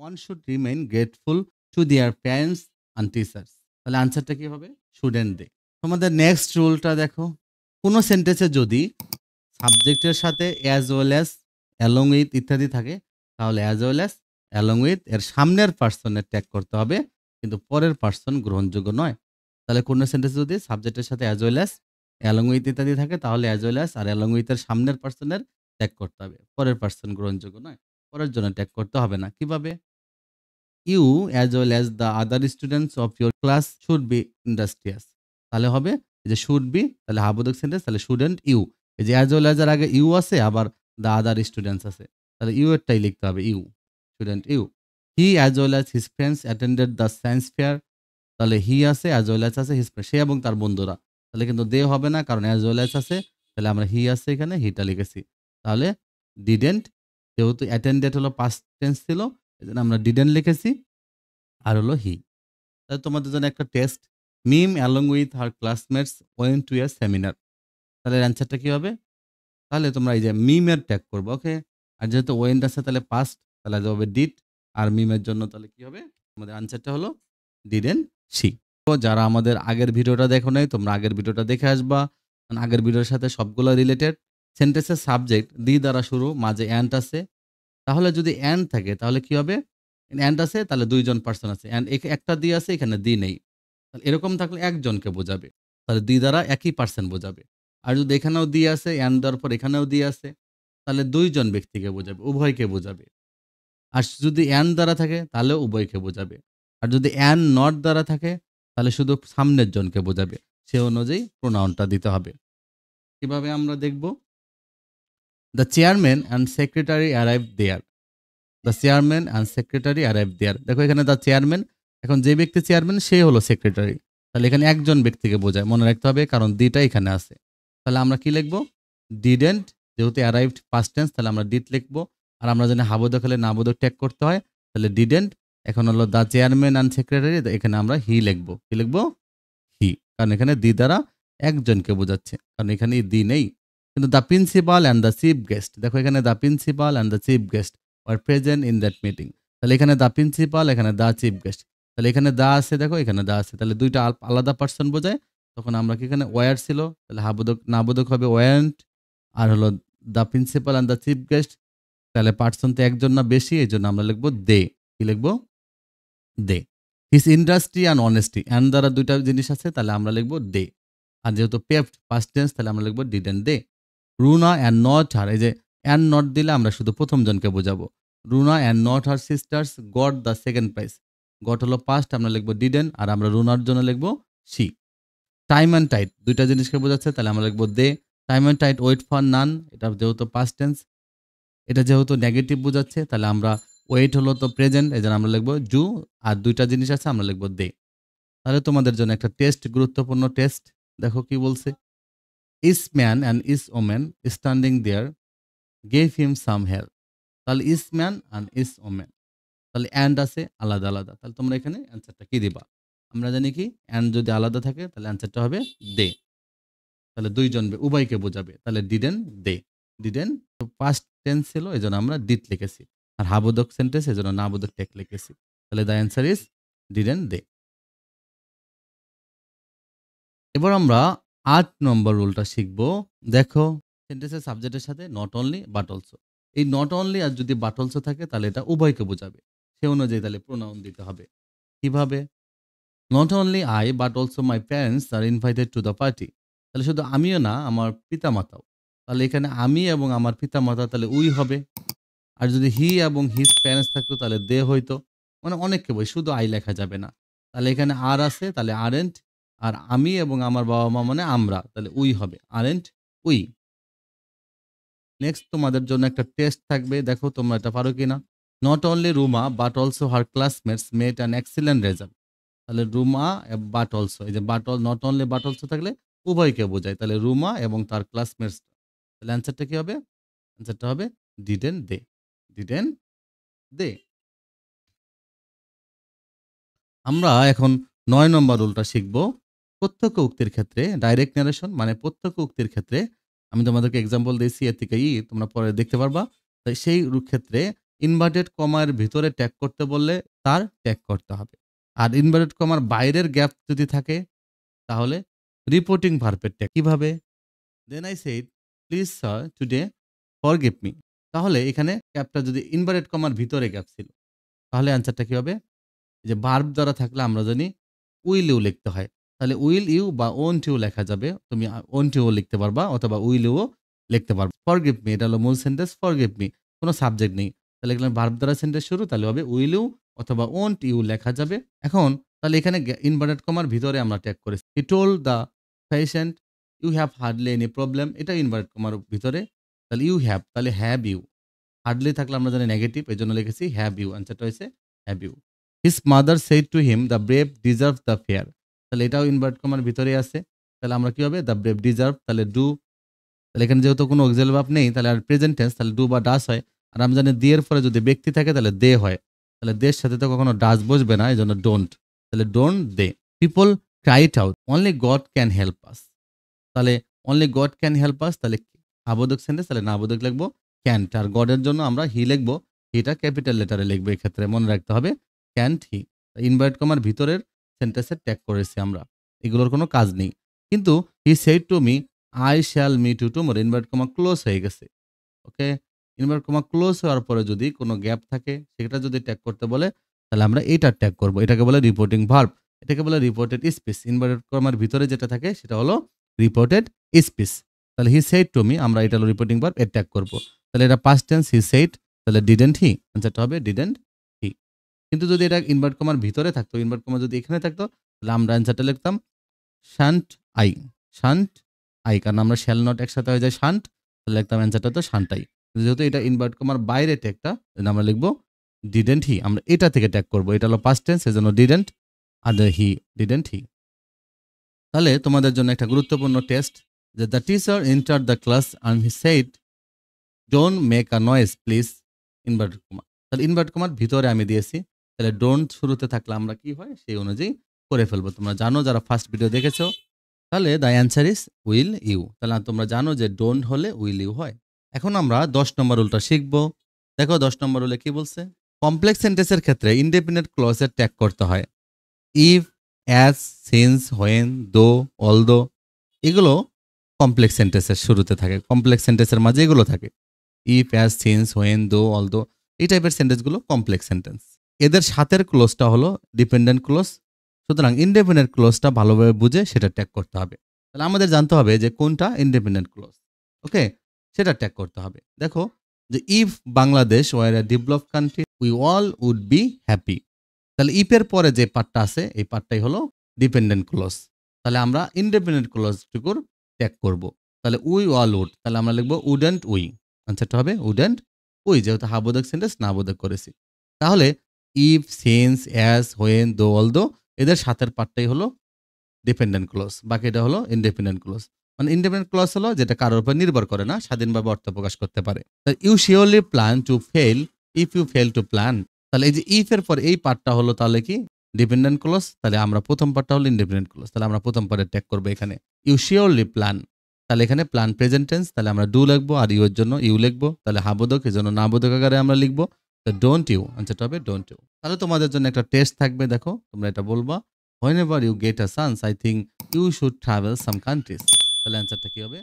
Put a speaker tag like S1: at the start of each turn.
S1: One should remain grateful to their parents and teachers. তাহলে আনসারটা কি হবে? শুডেন্ট দে। তোমাদের নেক্সট রুলটা দেখো, কোনো সেন্টেন্সে যদি সাবজেক্টের সাথে as well as, along with ইত্যাদি থাকে, তাহলে as well as, along with এর সামনের পার্সনের ট্যাগ করতে হবে, কিন্তু পরের পার্সন গ্রহণযোগ্য নয়। তাহলে কোনো সেন্টেন্সে যদি সাবজেক্টের সাথে as well as, along with ইত্যাদি থাকে, তাহলে অ্যাজ ওয়েল অ্যাজ আর অ্যালং উইথ এর সামনের পার্সনের ট্যাগ করতে হবে, পরের পার্সন গ্রহণযোগ্য নয়, পরের জন্য ট্যাগ করতে হবে না। কিভাবে? You as well as the other students of your class should be industrious. তাহলে হবে এই যে শুড বি, তাহলে হাবোধক সেন্টেন্স, তাহলে শুডেন্ট ইউ। এই যে অ্যাজ ওয়েল অ্যাজ এর আগে ইউ আছে, আবার দ্য আদার স্টুডেন্টস আছে, তাহলে ইউ এরটাই লিখতে হবে, you, shouldn't you. He as well as his friends attended the science fair, তাহলে হি আছে, অ্যাজ ওয়েল অ্যাজ আছে, হিজ ফ্রেন্ড সে এবং তার বন্ধুরা, তাহলে কিন্তু দে হবে না, কারণ অ্যাজ ওয়েল অ্যাজ আছে, তাহলে আমরা হি আছে এখানে, হিটা লিখেছি। তাহলে ডিডেন্ট, যেহেতু অ্যাটেন্ডেড হলো পাস্ট টেন্স ছিল, এজন্য আমরা ডিডেন্ট লিখেছি, আর হলো হি। তাহলে তোমাদের জন্য একটা test, Mim along with her classmates went to a seminar. তাহলে অ্যান্সারটা কি হবে? তাহলে তোমরা এই যে মিমের ট্যাগ করবে, ওকে। আর যেহেতু ওয়েন্ট আছে তাহলে পাস্ট, তাহলে হবে ডিড। আর মিমের জন্য তাহলে কি হবে? আমাদের আনসারটা হলো ডিডেন্ট সি। তো যারা আমাদের আগের ভিডিওটা দেখো নাই, তোমরা আগের ভিডিওটা দেখে আসবা, কারণ আগের ভিডিওর সাথে সবগুলো রিলেটেড। সেন্টেন্সের সাবজেক্ট দি দ্বারা শুরু, মাঝে অ্যান্ট আছে, তাহলে যদি অ্যান্ড থাকে তাহলে কি হবে? অ্যান্ড আছে তাহলে ২ জন পারসন আছে। অ্যান্ড একটা দি আছে, এখানে দি নেই। তাহলে এরকম থাকলে একজনকে বোঝাবে। তাহলে দি দ্বারা একই পার্সন বোঝাবে। আর যদি এখানেও দি আছে, অ্যান্ড দেওয়ার পর এখানেও দি আছে, তাহলে ২ জন ব্যক্তিকে বোঝাবে, উভয়কে বোঝাবে। আর যদি অ্যান্ড দ্বারা থাকে তাহলেও উভয়কে বোঝাবে। আর যদি অ্যান্ড নট দ্বারা থাকে তাহলে শুধু সামনের জনকে বোঝাবে। সে অনুযায়ী প্রোনাউনটা দিতে হবে। কিভাবে আমরা দেখব? The chairman and secretary arrived there. The chairman and secretary arrive there. দেখো এখানে দ্য চেয়ারম্যান, এখন যে ব্যক্তি চেয়ারম্যান সে হলো সেক্রেটারি, তাহলে এখানে একজন ব্যক্তিকে বোঝায়, মনে রাখতে হবে, কারণ দিটা এখানে আছে। তাহলে আমরা কি লিখবো? ডিডেন্ট, যেহেতু অ্যারাইভড পাস্ট টেন্স, তাহলে আমরা ডিড লিখবো। আর আমরা জানি হাবোধক হলে নাবোধক ট্যাগ করতে হয়, তাহলে ডিডেন্ট। এখন হলো দ্য চেয়ারম্যান অ্যান্ড সেক্রেটারি, এখানে আমরা হি লিখবো। কি লিখবো? হি, কারণ এখানে দি দ্বারা একজনকে বোঝাচ্ছে, কারণ এখানে দি নেই। কিন্তু the principal and the chief guest, দেখো এখানে the principal and the chief guest are present in that meeting. তাহলে এখানে দ্য প্রিন্সিপাল, এখানে দ্য চিফ গেস্ট, তাহলে এখানে দা আছে, দেখো এখানে দা আছে, তাহলে দুইটা আলাদা পার্সন বোঝায়। তখন আমরা কি এখানে ওয়ার ছিল, তাহলে হাবোধক নাবোধক হবে ওয়ারেন্ট। আর হলো the principal and the chief guest, তাহলে পার্সন তো একজন না বেশি, এই জন্য আমরা লিখবো দে। কি লিখবো? দে। হিস ইন্ডাস্ট্রি অ্যান্ড অনেস্টি, অ্যান্ড দ্বারা দুইটা জিনিস আছে, তাহলে আমরা লিখবো দে। আর যেহেতু পেভড পাস্ট টেন্স, তাহলে আমরা লিখবো didn't they. Runa and not her, এই যে অ্যান্ড নট দিলে আমরা শুধু প্রথম জনকে বোঝাবো। Runa and not her sisters got the second prize. Goat হলো পাস্ট, আমরা লিখবো ডিডেন্ট, আর আমরা রুনার জন্য লিখবো সি। টাইম অ্যান্ড টাইট দুইটা জিনিসকে বোঝাচ্ছে, তাহলে আমরা লিখবো দে। Time and tide wait for none, এটা যেহেতু পাস্ট টেন্স, এটা যেহেতু নেগেটিভ বোঝাচ্ছে, তাহলে আমরা ওয়েট হলো তো প্রেজেন্ট, এই জন্য আমরা লিখবো জু। আর দুইটা জিনিস আছে, আমরা লিখবো দে। তাহলে তোমাদের জন্য একটা টেস্ট, গুরুত্বপূর্ণ টেস্ট, দেখো কি বলছে। Is man and is woman standing there gave him some help. তাহলে is man and is woman, তাহলে অ্যান্ড আছে আলাদা আলাদা, তাহলে তোমরা এখানে অ্যান্সারটা কি দিবা? আমরা জানি কি অ্যান্ড যদি আলাদা থাকে তাহলে অ্যান্সারটা হবে দে। তাহলে দুইজন উভয়কে বোঝাবে, তাহলে ডিডেন দে। ডিডেন তো পাস্ট টেন্স ছিল, এই জন্য আমরা ডিড লিখেছি। আর হাবোধক সেন্টেন্স, এই জন্য নাবোধক টেক লিখেছি। তাহলে দ্য অ্যান্সার ইজ ডিডেন দে। এবার আমরা ৮ নম্বর রুলটা শিখব। দেখো, সেন্টেন্সের সাবজেক্টের সাথে নট অনলি বাট অলসো। এই নট অনলি আর যদি বাট অলসো থাকে তাহলে এটা উভয়কে বোঝাবে। সে অনুযায়ী তাহলে প্রোনাউন দিতে হবে। কিভাবে? Not only I but also my parents are invited to the party. তাহলে শুধু আমিও না, আমার পিতামাতাও। তাহলে এখানে আমি এবং আমার পিতামাতা, তাহলে উই হবে। আর যদি হি এবং হিজ প্যারেন্টস থাকতো তাহলে দে হইতো। মানে অনেককে বই, শুধু আই লেখা যাবে না। তাহলে এখানে আর আছে, তাহলে আরেন্ট। আর আমি এবং আমার বাবা মা মানে আমরা, তাহলে উই হবে, আরেন্ট উই। নেক্সট তোমাদের জন্য একটা টেস্ট থাকবে, দেখো তোমরা এটা পারো কিনা। Not only Ruma but also her classmates made an excellent result. তাহলে রুমা বাট অলসো, এই যে but all, not only but also থাকলে উভয়কে বোঝায়, তাহলে রুমা এবং তার ক্লাসমেটস। তাহলে অ্যান্সারটা কি হবে? অ্যান্সারটা হবে ডিডেন দে। ডিডেন দে। আমরা এখন ৯ নম্বর রুলটা শিখব। প্রত্যক্ষ উক্তির ক্ষেত্রে ডাইরেক্ট ন্যারেশন মানে প্রত্যক্ষ উক্তির ক্ষেত্রে আমি তোমাদেরকে এক্সাম্পল দিয়েছি, এর থেকে তোমরা পরে দেখতে পারবা। তাই সেই ক্ষেত্রে ইনভার্টেড কমার ভিতরে ট্যাগ করতে বললে তার ট্যাগ করতে হবে। আর ইনভার্টেড কমার বাইরের গ্যাপ যদি থাকে তাহলে রিপোর্টিং ভার্বের ট্যাগ। কিভাবে? Then I said please sir today forgive me. তাহলে এখানে গ্যাপটা যদি ইনভার্টেড কমার ভিতরে গ্যাপ ছিল তাহলে অ্যান্সারটা কি হবে? যে ভার্ব দ্বারা থাকলে আমরা জানি উইল ইউ লিখতে হয়। তাহলে উইল ইউ বা ওন্ট ইউ লেখা যাবে। তুমি ওন্ট ইউ লিখতে পারবা অথবা উইল ইউ লিখতে পারবা। ফরগিভ মি এটা হলো মূল সেন্টেন্স, ফরগিভ মি কোনো সাবজেক্ট নেই। তাহলে এখানে ভার্ব দ্বারা সেন্টেন্স শুরু, তাহলে হবে উইল ইউ অথবা ওন্ট ইউ লেখা যাবে। এখন তাহলে এখানে ইনভার্টেড কমার ভিতরে আমরা ট্যাগ করেছি। He told the patient you have hardly any problem, এটা ইনভার্টেড কমার ভিতরে। তাহলে ইউ হ্যাভ, তাহলে হ্যাভ ইউ। হার্ডলি থাকলে আমরা জানি নেগেটিভ, এজন্য লিখেছি হ্যাভ ইউ। অ্যান্সারটা হয়েছে have you. His mother said to him the brave deserve the fair, তাহলে এটাও ইনভার্ট কমার ভিতরে আছে। তাহলে আমরা কি হবে? দ্য ব্রেভ ডিজার্ভ, তাহলে ডু। তাহলে এখানে যেহেতু কোনো অক্সিলারি ভার্ব নেই তাহলে আর প্রেজেন্ট টেন্স, তাহলে ডু বা ডাস হয়। আর আমরা জানি দিয়ে এর পরে যদি ব্যক্তি থাকে তাহলে দে হয়। তাহলে দের সাথে তো কখনো ডাস বসবে না, এই জন্য ডোন্ট। তাহলে ডোন্ট দে। People cry it out only God can help us, তাহলে only God can help us, তাহলে আবোধক সেন্টেন্স, তাহলে না আবোধক লিখবো ক্যান্ট। আর গডের জন্য আমরা হি লিখবো, হিটা ক্যাপিটাল লেটারে লিখবো। এক্ষেত্রে মনে রাখতে হবে ক্যান্ট হি। ইনভার্ট কমার ভিতরের সেন্টেন্সের ট্যাগ করেছি আমরা, এগুলোর কোনো কাজ নেই। কিন্তু he said to me I shall meet you tomorrow, invert comma close হয়ে গেছে। ওকে, ইনভার্ট কমা ক্লোজ হওয়ার পরে যদি কোনো গ্যাপ থাকে সেটা যদি ট্যাগ করতে বলে তাহলে আমরা এইটার ট্যাগ করবো। এটাকে বলে রিপোর্টিং ভার্ব, এটাকে বলে রিপোর্টেড স্পিচ। ইনভার্টেড কমার ভিতরে যেটা থাকে সেটা হলো রিপোর্টেড স্পিচ। তাহলে হি সেড টু মি, আমরা এটা হলো রিপোর্টিং ভার্ব, এর ট্যাগ করবো। তাহলে এটা পাস্ট টেন্স, হি সেড, তাহলে ডিডেন্ট হি, আনসারটা হবে ডিডেন্ট হি। কিন্তু যদি এটা ইনভার্ট কমার ভিতরে থাকতো, ইনভার্ট কমা যদি এখানে থাকতো তাহলে আমরা অ্যান্সারটা লিখতাম শান্ট আই, শান্ট আই, কারণ আমরা শ্যাল নট একসাথে হয়ে যায় শান্ট, তাহলে লিখতাম অ্যান্সারটা তো শান্ট আই। যেহেতু এটা ইনভার্ট কমার বাইরে ট্যাগটা, আমরা লিখবো ডিডেন্ট হি, আমরা এটা থেকে ট্যাগ করবো। এটা হলো পাস্ট টেন্স, এজন্য ডিডেন্ট, আর হি ডিডেন্ট হি। তাহলে তোমাদের জন্য একটা গুরুত্বপূর্ণ টেস্ট, যে the teacher enter the class and he said don't make a noise please, inverted comma. তাহলে ইনভার্ট কমার ভিতরে আমি দিয়েছি, তাহলে ডোন্ট শুরুতে থাকলে আমরা কি হয় সেই অনুযায়ী করে ফেলবো। তোমরা জানো যারা ফার্স্ট ভিডিও দেখেছো, তাহলে the answer is will you. তাহলে তোমরা জানো যে ডোন্ট হলে উইল ইউ হয়। এখন আমরা 10 নম্বর রুলটা শিখবো। দেখো 10 নম্বর রুলে কি বলছে? কমপ্লেক্স সেন্টেন্সের ক্ষেত্রে ইনডেফিনিট ক্লজের ট্যাগ করতে হয় ইফ, অ্যাজ, সিন্স, হোয়েন, দো, অলদো। এগুলো কমপ্লেক্স সেন্টেন্সের শুরুতে থাকে, কমপ্লেক্স সেন্টেন্সের মাঝে এগুলো থাকে। ইফ, অ্যাজ, সিন্স, হোয়েন, দো, অলদো, এই টাইপের সেন্টেন্সগুলো কমপ্লেক্স সেন্টেন্স। এদের সাথের ক্লোজটা হলো ডিপেন্ডেন্ট ক্লোজ। সুতরাং ইনডিপেন্ডেন্ট ক্লোজটা ভালোভাবে বুঝে সেটা ট্যাগ করতে হবে। তাহলে আমাদের জানতে হবে যে কোনটা ইনডিপেন্ডেন্ট ক্লোজ। ওকে, সেটা ট্যাগ করতে হবে। দেখো যে if Bangladesh were a developed country we all would be happy, তাহলে ইফের পরে যে পার্টটা আছে এই পার্টটাই হলো ডিপেন্ডেন্ট ক্লোজ। তাহলে আমরা ইনডিপেন্ডেন্ট ক্লোজটুকুর ট্যাগ করব। তাহলে উই অল উড, তাহলে আমরা লিখবো উডেন্ট উই, আনসারটা হবে উডেন্ট উই, যেহেতু হাবোধক সেন্টেন্স না বোধক করেছি। তাহলে ইফ, সিন্স, অ্যাজ, হোয়েন, দো, অলদো, এদের সাথের পার্টটাই হলো ডিপেন্ডেন্ট ক্লোজ, বাকিটা হলো ইনডিপেন্ডেন্ট ক্লোজ। মানে ইন্ডিপেন্ডেন্ট ক্লজ হলো যেটা কারোর উপর নির্ভর করে না, স্বাধীনভাবে অর্থ প্রকাশ করতে পারে। You surely plan to fail if you fail to plan, তাহলে এই যে ইফ এর পর এই পার্টটা হলো তাহলে কি ডিপেন্ডেন্ট ক্লজ। তাহলে আমরা প্রথম পার্টটা হলো ইন্ডিপেন্ডেন্ট ক্লজ, তাহলে আমরা প্রথম পার্টে ট্যাগ করবো এখানে ইউ শিওরলি প্ল্যান। তাহলে এখানে প্ল্যান প্রেজেন্ট টেন্স, তাহলে আমরা ডু লিখবো, আর ইউ এর জন্য ইউ লিখবো, তাহলে হাবোধক এর জন্য নাবোধক আকারে আমরা লিখবো। তো ডোন্ট ইউ, আনসারটা হবে ডোন্ট ইউ। তাহলে তোমাদের জন্য একটা টেস্ট থাকবে, দেখো তোমরা এটা বলবা whenever you get a chance I think you should travel some countries, তাহলে অ্যান্সারটা কি হবে?